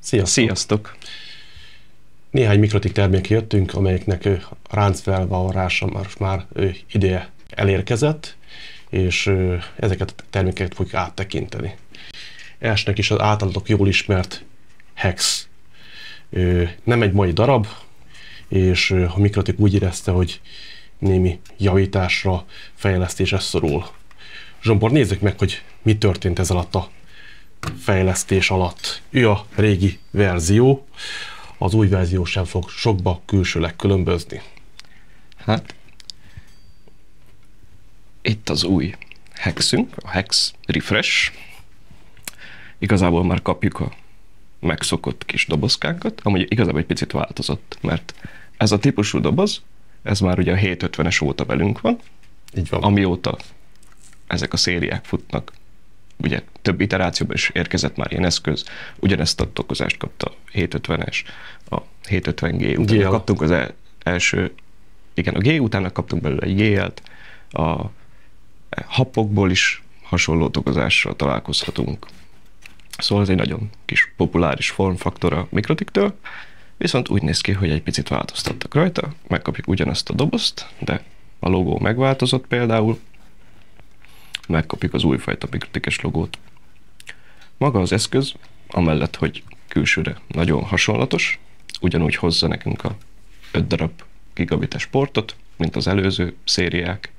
Sziasztok! Sziasztok! Néhány Mikrotik termék jöttünk, amelyeknek ráncfelvarrása már ideje elérkezett, és ezeket a termékeket fogjuk áttekinteni. Elsőnek is az általatok jól ismert Hex. Nem egy mai darab, és a Mikrotik úgy érezte, hogy némi javításra, fejlesztésre szorul. Zsombor, nézzük meg, hogy mi történt ez alatt a fejlesztés alatt. Ő a régi verzió, az új verzió sem fog sokba külsőleg különbözni. Hát, itt az új Hexünk, a Hex Refresh. Igazából már kapjuk a megszokott kis dobozkánkat, amúgy igazából egy picit változott, mert ez a típusú doboz, ez már ugye a 750-es óta velünk van, Így van. amióta ezek a szériák futnak. Ugye több iterációban is érkezett már ilyen eszköz, ugyanezt a dobozást kapta a 750-es, a 750G, utána kaptunk az első, igen, a G utána kaptunk belőle egy GL-t, a habokból is hasonló dobozással találkozhatunk. Szóval ez egy nagyon kis populáris formfaktor a Mikrotiktől, viszont úgy néz ki, hogy egy picit változtattak rajta, megkapjuk ugyanazt a dobozt, de a logó megváltozott például, megkapjuk az újfajta Mikrotikes logót. Maga az eszköz, amellett, hogy külsőre nagyon hasonlatos, ugyanúgy hozza nekünk a 5 darab gigabites portot, mint az előző szériák.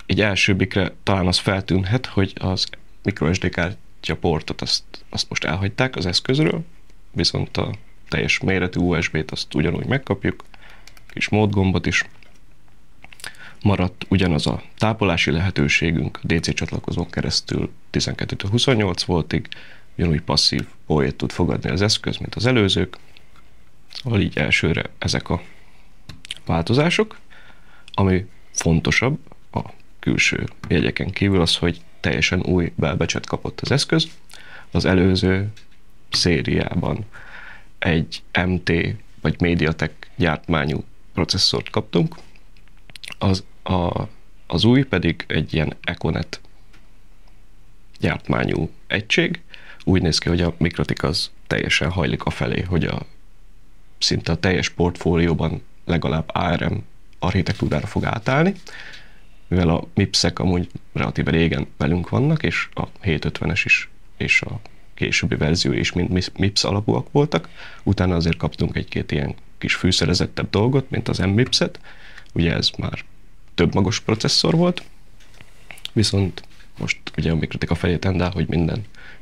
Így elsőbbikre talán az feltűnhet, hogy az microSD kártya portot azt most elhagyták az eszközről, viszont a teljes méretű USB-t azt ugyanúgy megkapjuk, kis módgombot is. Maradt ugyanaz a tápolási lehetőségünk a DC csatlakozón keresztül 12-28 voltig, ugyanúgy passzív OE-t tud fogadni az eszköz, mint az előzők. Szóval így elsőre ezek a változások. Ami fontosabb a külső jegyeken kívül az, hogy teljesen új belbecset kapott az eszköz. Az előző szériában egy MT vagy MediaTek gyártmányú processzort kaptunk, az új pedig egy ilyen Econet gyártmányú egység. Úgy néz ki, hogy a Mikrotik az teljesen hajlik afelé, hogy szinte a teljes portfólióban legalább ARM architektúrára fog átállni, mivel a MIPS-ek amúgy relatíve régen velünk vannak, és a 750-es is, és a későbbi verzió is mind MIPS alapúak voltak. Utána azért kaptunk egy-két ilyen kis fűszerezettebb dolgot, mint az MMIPS-et. Ugye ez már több magos processzor volt, viszont most ugye a Mikrotik a felé tendál, hogy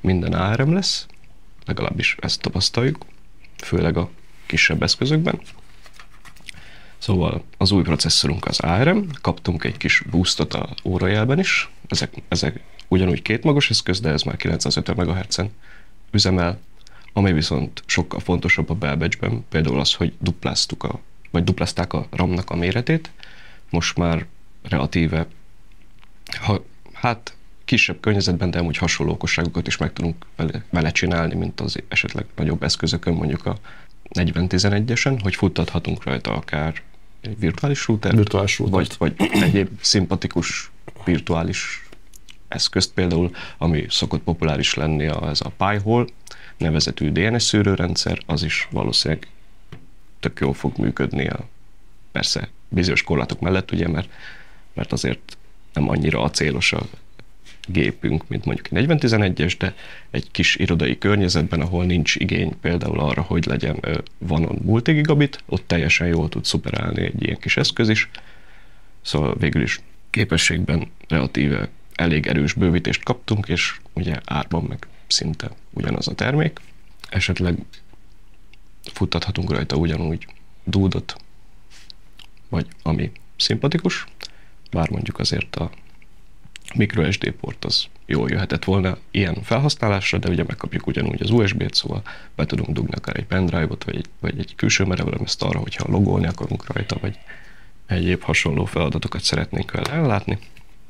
minden ARM lesz, legalábbis ezt tapasztaljuk, főleg a kisebb eszközökben. Szóval az új processzorunk az ARM, kaptunk egy kis boostot a órajelben is, ezek ugyanúgy két magos eszköz, de ez már 950 MHz-en üzemel, ami viszont sokkal fontosabb a belbecsben, például az, hogy duplázták a RAM-nak a méretét, most már relatíve, kisebb környezetben, de amúgy hasonló okosságokat is meg tudunk vele csinálni, mint az esetleg nagyobb eszközökön, mondjuk a 4011-esen, hogy futtathatunk rajta akár egy virtuális routert, vagy egyéb szimpatikus virtuális eszközt például, ami szokott populáris lenni, ez a Pi-hole nevezetű DNS szűrőrendszer, az is valószínűleg tök jól fog működni, persze bizonyos korlátok mellett, ugye, mert azért nem annyira acélos a gépünk, mint mondjuk egy 4011-es, de egy kis irodai környezetben, ahol nincs igény például arra, hogy legyen vanon multigigabit, ott teljesen jól tud szuperálni egy ilyen kis eszköz is. Szóval végül is képességben relatíve elég erős bővítést kaptunk, és ugye árban meg szinte ugyanaz a termék. Esetleg futtathatunk rajta ugyanúgy dúdot, vagy ami szimpatikus, bár mondjuk azért a microSD port az jól jöhetett volna ilyen felhasználásra, de ugye megkapjuk ugyanúgy az USB-t, szóval be tudunk dugni akár egy pendrive-ot, vagy egy külső merevelemezt arra, hogyha logolni akarunk rajta, vagy egyéb hasonló feladatokat szeretnénk vele ellátni.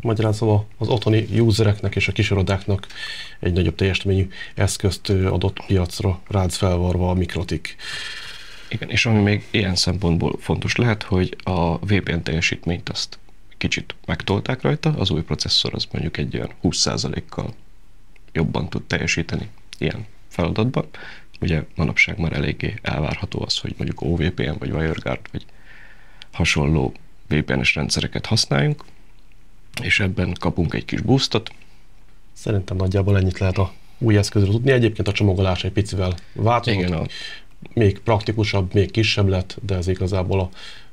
Magyarán szóval az otthoni usereknek és a kisirodáknak egy nagyobb teljesítményű eszközt adott piacra ráncfelvarva a Mikrotik. Igen, és ami még ilyen szempontból fontos lehet, hogy a VPN teljesítményt azt kicsit megtolták rajta, az új processzor az mondjuk egy olyan 20%-kal jobban tud teljesíteni ilyen feladatban, Ugye manapság már eléggé elvárható az, hogy mondjuk OVPN vagy WireGuard vagy hasonló VPN-es rendszereket használjunk, és ebben kapunk egy kis boostot. Szerintem nagyjából ennyit lehet a új eszközről tudni. Egyébként a csomagolás egy picivel változott. Igen, még praktikusabb, még kisebb lett, de ez igazából a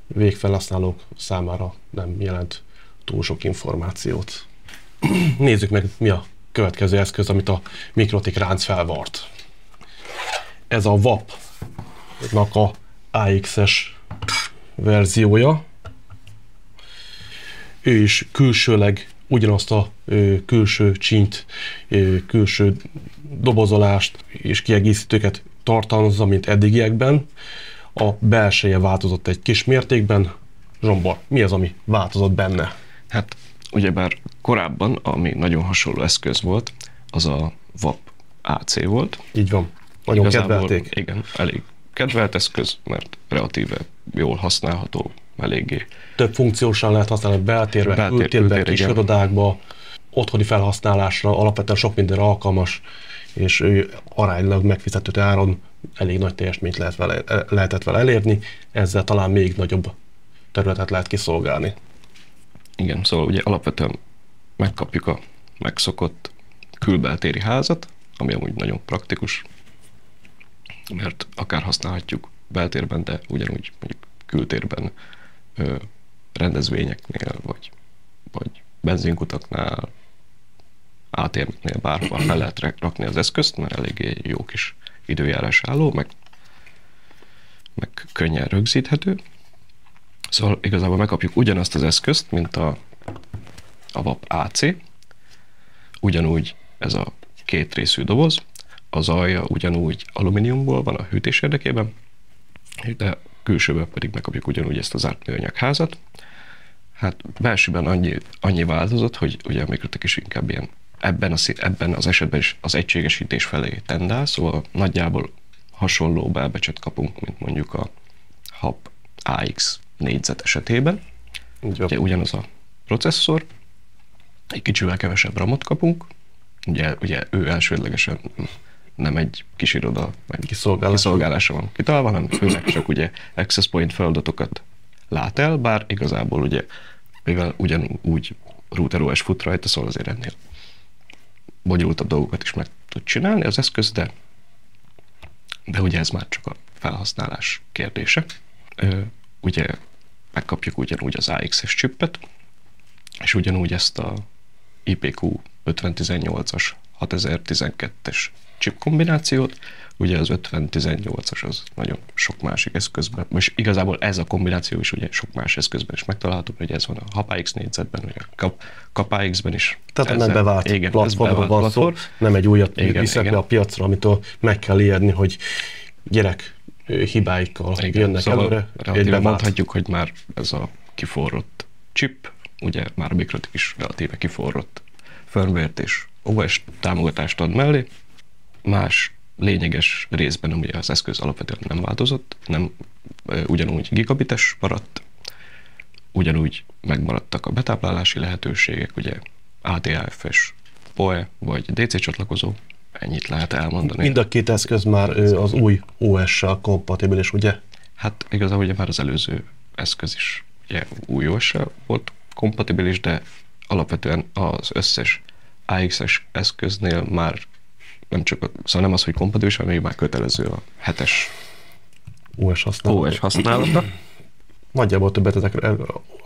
végfelhasználók számára nem jelent túl sok információt. Nézzük meg, mi a következő eszköz, amit a Mikrotik ránc felvart. Ez a WAP-nak a AX-es verziója. Ő is külsőleg ugyanazt a külső csínyt, külső dobozolást és kiegészítőket tartalmazza, mint eddigiekben. A belseje változott egy kis mértékben. Zsombor, mi az, ami változott benne? Hát ugyebár korábban, ami nagyon hasonló eszköz volt, az a WAP AC volt. Így van. Nagyon Igazából, kedvelték. Igen, elég kedvelt eszköz, mert relatíve jól használható, eléggé. Több funkciósan lehet használni beltérbe, kültérbe, kis irodákba, otthoni felhasználásra, alapvetően sok mindenre alkalmas, és aránylag megfizethető áron elég nagy teljesítményt lehetett vele elérni, ezzel talán még nagyobb területet lehet kiszolgálni. Igen, szóval ugye alapvetően megkapjuk a megszokott külbeltéri házat, ami amúgy nagyon praktikus, mert akár használhatjuk beltérben, de ugyanúgy mondjuk kültérben rendezvényeknél, vagy benzinkutaknál, ATM-eknél bárhol fel lehet rakni az eszközt, mert eléggé jó kis időjárás álló, meg könnyen rögzíthető. Szóval igazából megkapjuk ugyanazt az eszközt, mint a WAP AC, ugyanúgy ez a két részű doboz, az alja ugyanúgy alumíniumból van a hűtés érdekében, de külsőben pedig megkapjuk ugyanúgy ezt az zárt műanyagházat. Hát belsőben annyi változott, hogy ugye a Mikrotik is inkább ilyen ebben az esetben is az egységesítés felé tendál, szóval nagyjából hasonló belbecset kapunk, mint mondjuk a HAP AX négyzet esetében. Ugye ugyanaz a processzor, egy kicsivel kevesebb RAM-ot kapunk, ugye ő elsődlegesen nem egy kis iroda, meg kiszolgálásra van kitalálva, hanem főleg csak ugye access point feladatokat lát el, bár igazából ugye, mivel ugyanúgy router-OS fut rajta, szóval azért ennél bonyolultabb dolgokat is meg tud csinálni az eszköz, de ugye ez már csak a felhasználás kérdése. Ugye megkapjuk ugyanúgy az AX-es chipet, és ugyanúgy ezt a IPQ 5018-as 6012-es chip kombinációt, ugye az 5018-as az nagyon sok másik eszközben, és igazából ez a kombináció is ugye sok más eszközben is megtalálható, hogy ez van a HAP-AX négyzetben, vagy a CAP-AX-ben is. Tehát nem bevált platformról van szó, nem egy újat viszek le a piacra, amitől meg kell érni, hogy gyerek hibáikkal jönnek szóval előre. Mondhatjuk, hogy már ez a kiforrott chip, ugye már a Mikrotik is relatíve kiforrott firmware-t és OS támogatást ad mellé. Más lényeges részben ugye az eszköz alapvetően nem változott, nem ugyanúgy gigabites maradt, ugyanúgy megmaradtak a betáplálási lehetőségek, ugye ATAF-es PoE vagy DC csatlakozó, ennyit lehet elmondani. Mind a két eszköz már az új OS-sal kompatibilis, ugye? Hát igazából ugye már az előző eszköz is ugye új OS-sal volt kompatibilis, de alapvetően az összes AX-es eszköznél már szóval nem az, hogy kompatibilis, hanem még már kötelező a 7-es OS használata. Nagyjából többet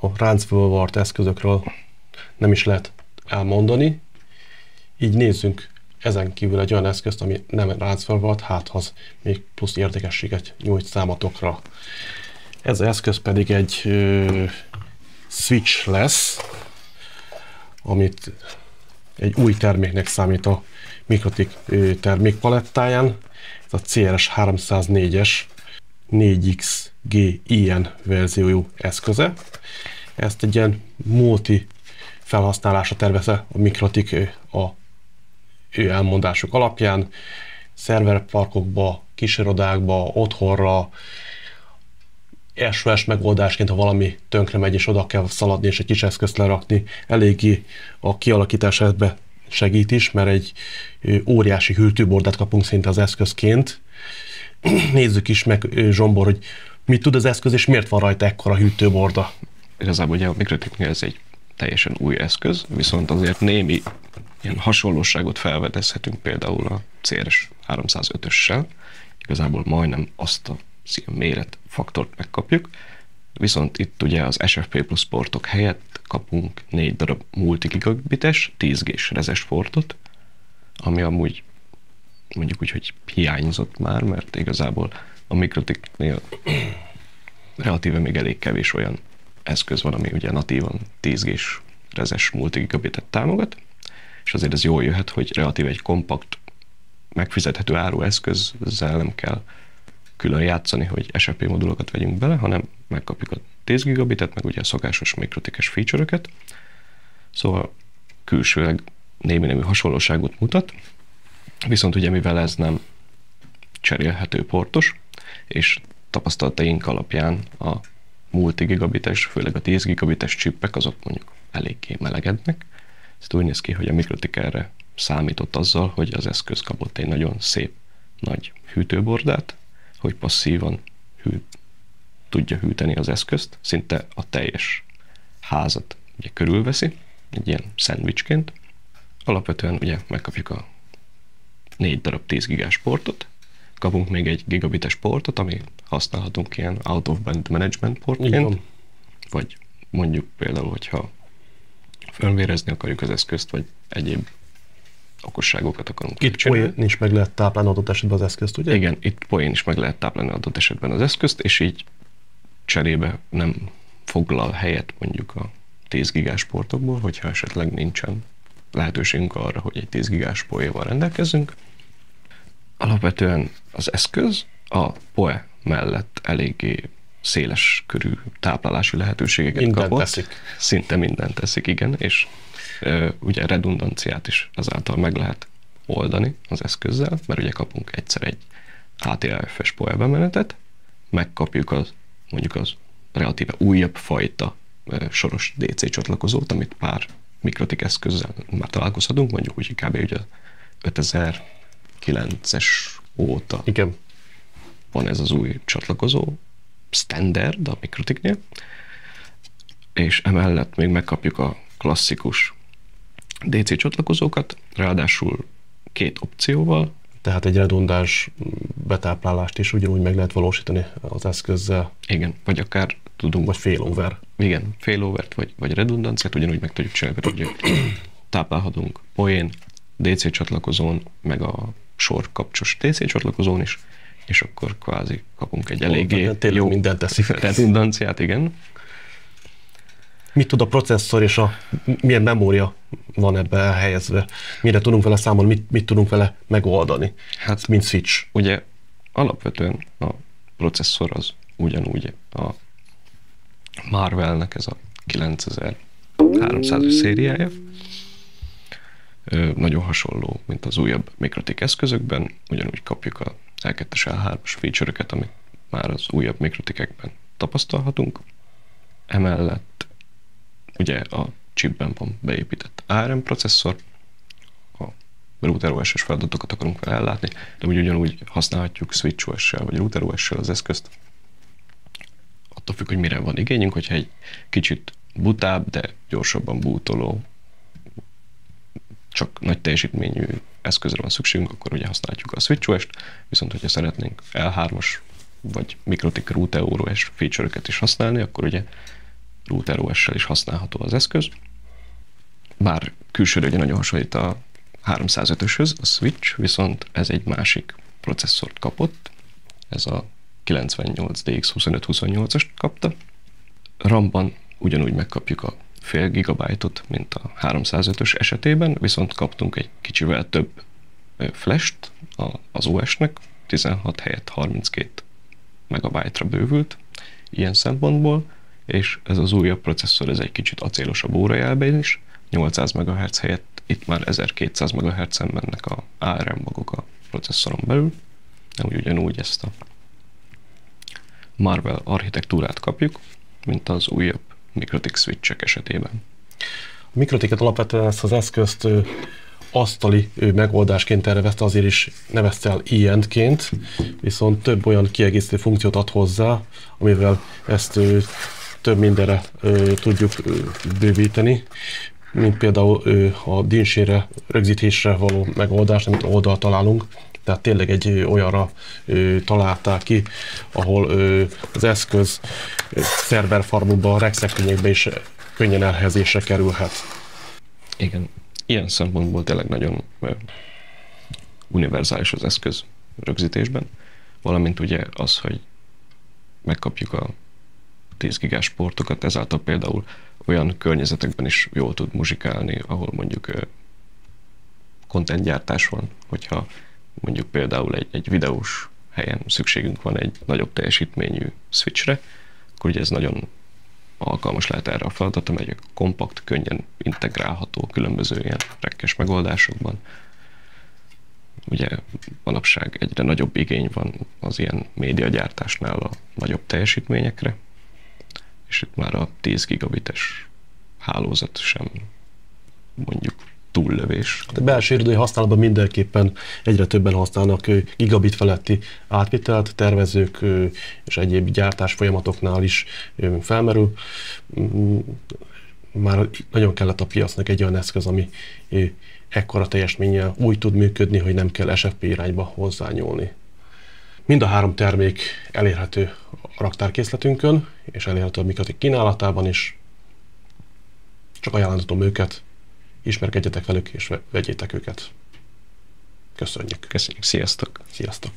a ráncból vart eszközökről nem is lehet elmondani. Így nézzünk ezen kívül egy olyan eszközt, ami nem ráncfelvalt, hát az még plusz érdekességet nyújt számatokra. Ez az eszköz pedig egy switch lesz, amit egy új terméknek számít a Mikrotik termékpalettáján. Ez a CRS 304-es 4XG ilyen verziójú eszköze. Ezt egy ilyen multi felhasználásra tervezze a Mikrotik a ő elmondások alapján, szerverparkokba, kisirodákba, otthonra, SOS megoldásként, ha valami tönkre megy, és oda kell szaladni, és egy kis eszközt lerakni, eléggé a kialakításában segít is, mert egy óriási hűtőbordát kapunk szinte az eszközként, Nézzük is meg, Zsombor, hogy mit tud az eszköz, és miért van rajta ekkora hűtőborda? Igazából ugye a Mikrotiknél ez egy teljesen új eszköz, viszont azért némi ilyen hasonlóságot felfedezhetünk például a CRS 305-össel. Igazából majdnem azt a méretfaktort megkapjuk, viszont itt ugye az SFP Plus portok helyett kapunk 4 darab multigigabites, 10G-s rezes portot, ami amúgy mondjuk úgy, hogy hiányzott már, mert igazából a Mikrotiknél relatíve még elég kevés olyan eszköz van, ami ugye natívan 10G-s rezes multigigabitet támogat, és azért ez jól jöhet, hogy relatíve egy kompakt, megfizethető áru eszközzel nem kell külön játszani, hogy SFP modulokat vegyünk bele, hanem megkapjuk a 10 gigabitet, meg ugye a szokásos mikrotikes feature-öket. Szóval külsőleg némi hasonlóságot mutat, viszont ugye mivel ez nem cserélhető portos, és tapasztalataink alapján a multigigabites, főleg a 10 gigabites csippek, azok mondjuk eléggé melegednek. Ez úgy néz ki, hogy a Mikrotik erre számított azzal, hogy az eszköz kapott egy nagyon szép nagy hűtőbordát, hogy passzívan tudja hűteni az eszközt, szinte a teljes házat ugye körülveszi, egy ilyen szendvicsként. Alapvetően ugye megkapjuk a 4 darab 10 gigás portot, kapunk még egy gigabites portot, ami használhatunk ilyen out-of-band management portként, vagy mondjuk például, hogyha fölvérezni akarjuk az eszközt, vagy egyéb okosságokat akarunk. Itt poén is meg lehet táplálni adott esetben az eszközt, ugye? Igen, itt poén is meg lehet táplálni adott esetben az eszközt, és így cserébe nem foglal helyet mondjuk a 10 gigás portokból, hogyha esetleg nincsen lehetőségünk arra, hogy egy 10 gigás poéval rendelkezzünk. Alapvetően az eszköz a PoE mellett eléggé széles körű táplálási lehetőségeket minden kapott. Teszik. Szinte mindent teszik, igen, és ugye redundanciát is azáltal meg lehet oldani az eszközzel, mert ugye kapunk egyszer egy ATLF-es PoE bemenetet, megkapjuk mondjuk az relatíve újabb fajta soros DC csatlakozót, amit pár Mikrotik eszközzel már találkozhatunk, mondjuk úgy kb. Ugye 2009-es óta igen. Van ez az új csatlakozó, standard a Mikrotiknél, és emellett még megkapjuk a klasszikus DC csatlakozókat, ráadásul 2 opcióval. Tehát egy redundáns betáplálást is ugyanúgy meg lehet valósítani az eszközzel. Igen, vagy akár tudunk... Vagy failover. Igen, failovert, vagy redundanciát ugyanúgy meg tudjuk csinálni, hogy táplálhatunk poén, DC csatlakozón, meg a sor kapcsos DC csatlakozón is, és akkor kvázi kapunk egy eléggé jó redundanciát, igen. Mit tud a processzor és milyen memória van ebbe elhelyezve? Mire tudunk vele számolni, mit tudunk vele megoldani, hát, mint switch? Ugye alapvetően a processzor az ugyanúgy a Marvellnek ez a 9300-as szériája. Nagyon hasonló, mint az újabb Mikrotik eszközökben, ugyanúgy kapjuk a L2-es L3-as feature-öket, amit már az újabb Mikrotikekben tapasztalhatunk. Emellett ugye a chipben van beépített ARM processzor, a Router OS-es feladatokat akarunk vele ellátni, de ugyanúgy használhatjuk Switch OS-sel vagy Router OS-sel az eszközt. Attól függ, hogy mire van igényünk, hogyha egy kicsit butább, de gyorsabban bootoló, csak nagy teljesítményű eszközre van szükségünk, akkor ugye használhatjuk a Switch OS-t, viszont hogyha szeretnénk L3-as vagy Mikrotik Router OS feature-öket is használni, akkor ugye Router OS-sel is használható az eszköz. Bár külsőre ugye nagyon hasonlít a 305-öshöz, a Switch, viszont ez egy másik processzort kapott, ez a 98DX2528-ast kapta. RAM-ban ugyanúgy megkapjuk a fél gigabájtot, mint a 305-ös esetében, viszont kaptunk egy kicsivel több flash-t az OS-nek, 16 helyett 32 megabájtra bővült ilyen szempontból, és ez az újabb processzor, ez egy kicsit acélosabb órajelben is, 800 MHz helyett itt már 1200 MHz-en mennek a ARM magok a processzoron belül, de ugyanúgy ezt a Marvell architektúrát kapjuk, mint az újabb Mikrotik switch-ek esetében. A Mikrotiket alapvetően ezt az eszközt asztali megoldásként tervezte, azért is nevezte el ilyen-ként, viszont több olyan kiegészítő funkciót ad hozzá, amivel ezt több mindenre tudjuk bővíteni, mint például a dincsére, rögzítésre való megoldást, amit oldalt találunk. Tehát tényleg egy olyanra találták ki, ahol az eszköz szerverfarmukban, rexekkönyvekbe is könnyen elhelyezésre kerülhet. Igen, ilyen szempontból tényleg nagyon univerzális az eszköz rögzítésben, valamint ugye az, hogy megkapjuk a 10 gigás portokat, ezáltal például olyan környezetekben is jól tud muzsikálni, ahol mondjuk contentgyártás van, hogyha mondjuk például egy videós helyen szükségünk van egy nagyobb teljesítményű switchre, akkor ugye ez nagyon alkalmas lehet erre a feladatra, mert egy kompakt, könnyen integrálható különböző ilyen rekkes megoldásokban. Ugye manapság egyre nagyobb igény van az ilyen médiagyártásnál a nagyobb teljesítményekre, és itt már a 10 gigabites hálózat sem mondjuk túllövés. A belső irodai használatban mindenképpen egyre többen használnak gigabit feletti átvitelt, tervezők és egyéb gyártás folyamatoknál is felmerül. Már nagyon kellett a piacnak egy olyan eszköz, ami ekkora teljesménnyel úgy tud működni, hogy nem kell SFP irányba hozzányúlni. Mind a 3 termék elérhető a raktárkészletünkön, és elérhető a Mikrotik kínálatában is. Csak ajánlhatom őket, ismerkedjetek velük, és vegyétek őket. Köszönjük. Köszönjük, sziasztok! Sziasztok!